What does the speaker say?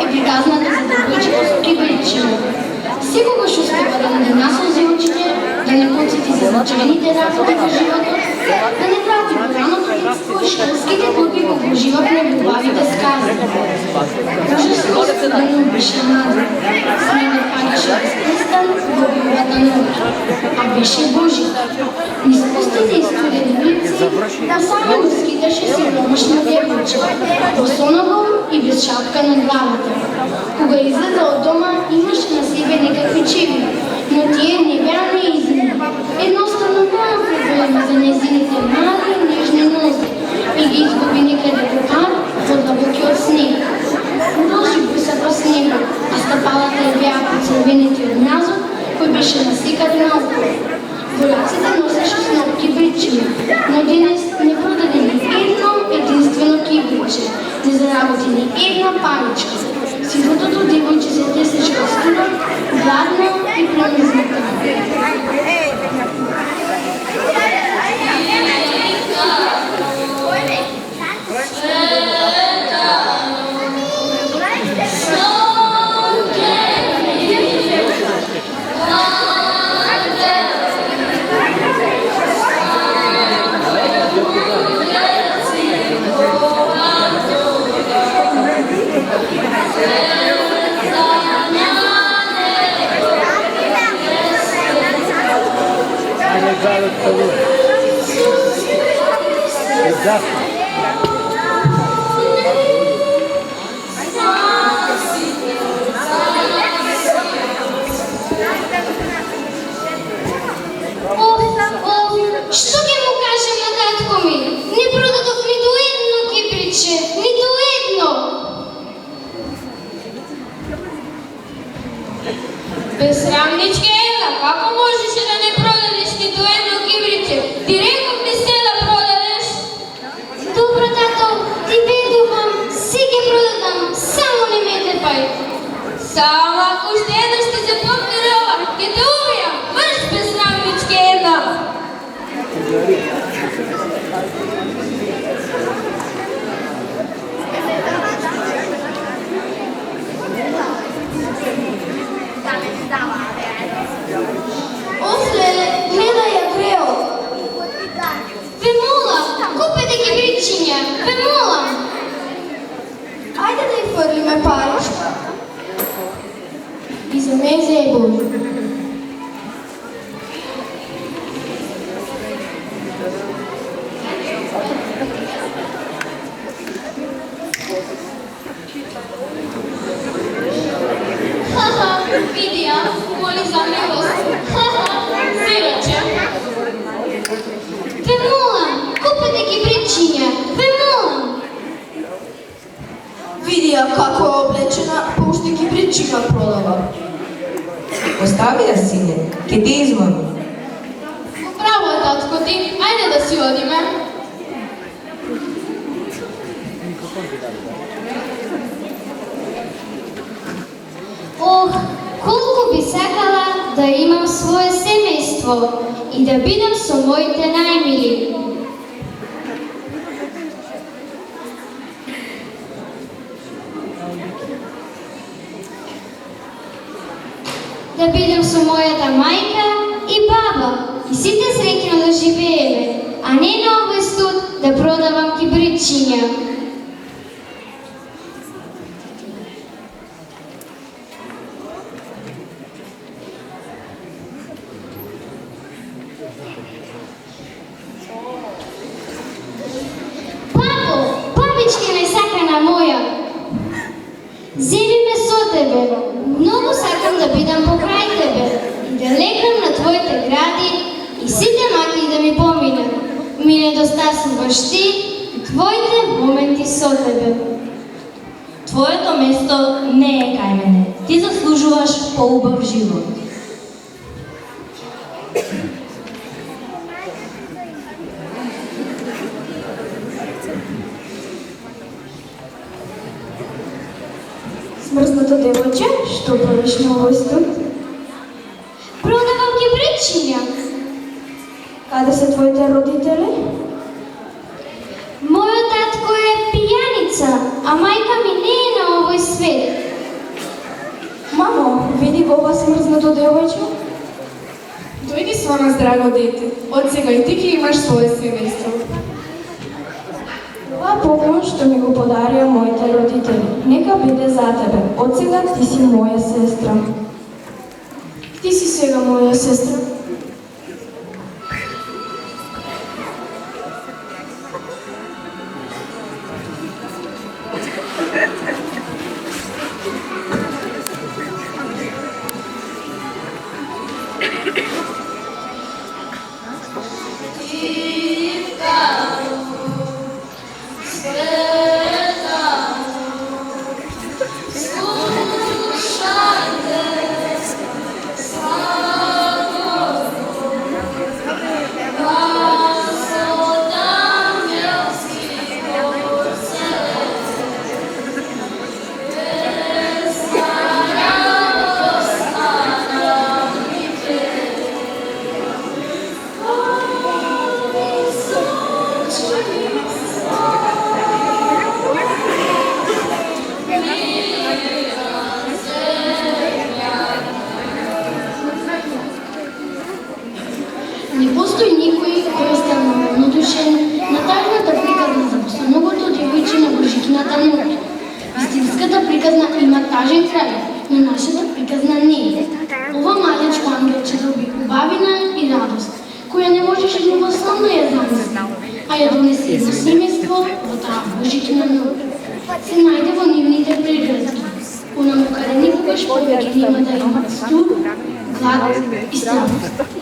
е приказната за девојчето со кибричино. Секогаш успева да не насолзи очите, да не подсети за значајните работи во животот, да не врати во раното детство и школските клопи кога уживавме во убавите скази. Ужасно студено беше надо, снегот падаше безпрестан во убавата ноќ, а беше Божи. Низ пустите и студени улици, само скиташе сиромашно девојче, босоного и без шапка на главата. Кога излезе од дома, имаше на себе некакви чеви, но тие не беа неизини. Едноставно беа преголеми за нејзините мали и нежни нозе и ги изгуби некаде во пар во длабокиот снег. Продолжи буса по снегу, а стапалата ја беа поцрвенети од мразот кој беше насекаде наоколу. Во рацете носеше сноп кибричино, но денес не продаде ни едно единствено кибриче, не заработи ни една паничка. Сивотото девојче се тесечка студо, гладно и премрзната. Што ќе му кажем на татко ми? Не продадов ниту едно кибриче, ниту едно. Безсрамничке Ела, како можеше да не продадеш ниту едно кибриче? Ти реков не се да продадеш? Добро, тато, ти ведувам, си ќе продадам, само не ме тепај. Само ако уште еднаш ще се повтори ова, ќе те убијам, мрш безсрамничке Ела! Осле, гледај ја Грео. Ве молам, купете кибричиња, ве молам. Ајде да ја фрлиме паричка. И за ме зебови. Види ја, моли за милост. Сираче. Ве молам, купете кибричиња, ве молам. Види ја како е облечена, па уште кибричиња продава. Остави ја, сине, ке те измами. Право е, татко ти, ајде да си одиме. Ох, колку би сакала да имам свое семејство и да бидам со моите најмили. Да бидам со мојата мајка и баба и сите среќно да живееме, а не на овој студ да продавам кибричиња. Бабо, бабичке најсакана моја, земи ме со тебе. Многу сакам да бидам покрај тебе и да легнам на твоите гради и сите маки да ми поминат. Ми недостасуваш ти и твоите моменти со тебе. Твоето место не е кај мене. Ти заслужуваш поубав живот. Смрзнато девојче, што правиш на овој студ? Продавам кибричиња. Каде се твоите родители? Мојот татко е пијаница, а мајка ми не е на овој свет. ти го ова смрзнато девојче? Дојди со нас, драго дете. Од сега и ти ќе имаш свое семејство. Ова поклон што ми го подарија моите родители, нека биде за тебе. Од сега ти си моја сестра. Ти си сега моја сестра. Не постои никој кој е равнодушен на тажната приказна за босоногото девојче на Божикината ноќ. Вистинската приказна има тажен крај, но нашата приказна не е. Ова малечко ангелче доби убавина и радост, која не можеше љубословно ја замисли, а ја донесе во семејство во таа Божикина ноќ. Се најде во нивните прегръдки, онаму каде никогаш повеќе нема да имат студ, глад и страх.